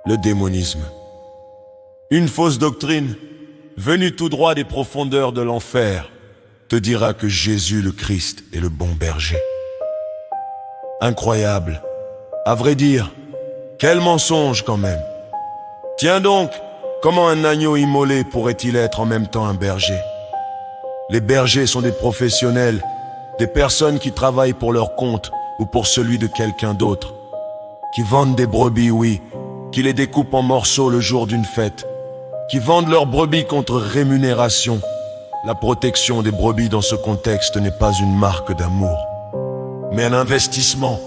le démonisme. Une fausse doctrine, venue tout droit des profondeurs de l'enfer, te dira que Jésus le Christ est le bon berger. Incroyable. À vrai dire, quel mensonge quand même. Tiens donc, comment un agneau immolé pourrait-il être en même temps un berger? Les bergers sont des professionnels, des personnes qui travaillent pour leur compte ou pour celui de quelqu'un d'autre, qui vendent des brebis, oui, qui les découpent en morceaux le jour d'une fête, qui vendent leurs brebis contre rémunération. La protection des brebis dans ce contexte n'est pas une marque d'amour, mais un investissement,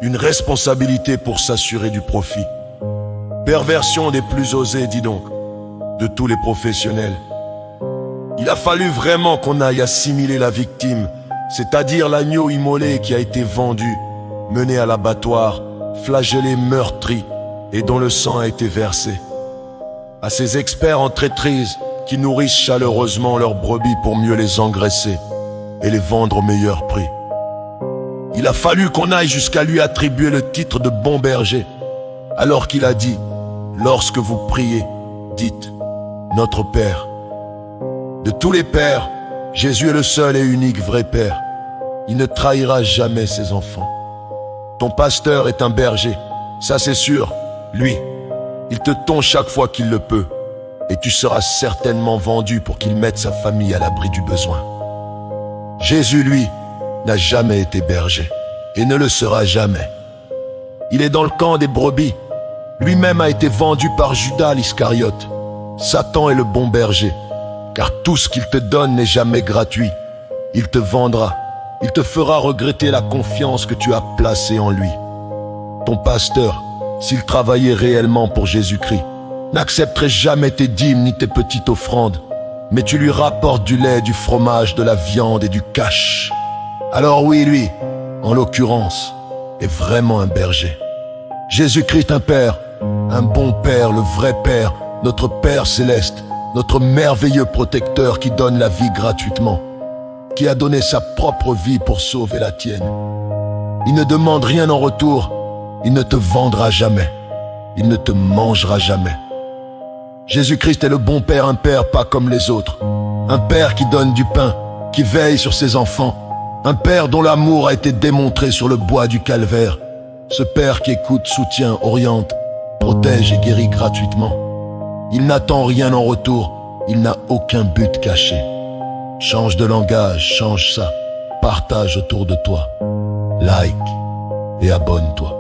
une responsabilité pour s'assurer du profit. Perversion des plus osés, dis donc, de tous les professionnels. Il a fallu vraiment qu'on aille assimiler la victime, c'est-à-dire l'agneau immolé qui a été vendu, mené à l'abattoir, flagellé, meurtri, et dont le sang a été versé. À ces experts en traîtrise qui nourrissent chaleureusement leurs brebis pour mieux les engraisser et les vendre au meilleur prix. Il a fallu qu'on aille jusqu'à lui attribuer le titre de bon berger, alors qu'il a dit « Lorsque vous priez, dites « Notre Père ». De tous les pères, Jésus est le seul et unique vrai père. Il ne trahira jamais ses enfants. Ton pasteur est un berger, ça c'est sûr, lui. Il te tond chaque fois qu'il le peut, et tu seras certainement vendu pour qu'il mette sa famille à l'abri du besoin. Jésus, lui, n'a jamais été berger, et ne le sera jamais. Il est dans le camp des brebis. Lui-même a été vendu par Judas l'Iscariote. Satan est le bon berger, car tout ce qu'il te donne n'est jamais gratuit. Il te vendra, il te fera regretter la confiance que tu as placée en lui. Ton pasteur, s'il travaillait réellement pour Jésus-Christ, n'accepterait jamais tes dîmes ni tes petites offrandes, mais tu lui rapportes du lait, du fromage, de la viande et du cash. Alors oui, lui, en l'occurrence, est vraiment un berger. Jésus-Christ un père, un bon père, le vrai père, notre Père céleste, notre merveilleux protecteur qui donne la vie gratuitement, qui a donné sa propre vie pour sauver la tienne. Il ne demande rien en retour, il ne te vendra jamais, il ne te mangera jamais. Jésus-Christ est le bon père, un père pas comme les autres, un père qui donne du pain, qui veille sur ses enfants, un père dont l'amour a été démontré sur le bois du calvaire, ce père qui écoute, soutient, oriente, protège et guérit gratuitement. Il n'attend rien en retour, il n'a aucun but caché. Change de langage, change ça, partage autour de toi, like et abonne-toi.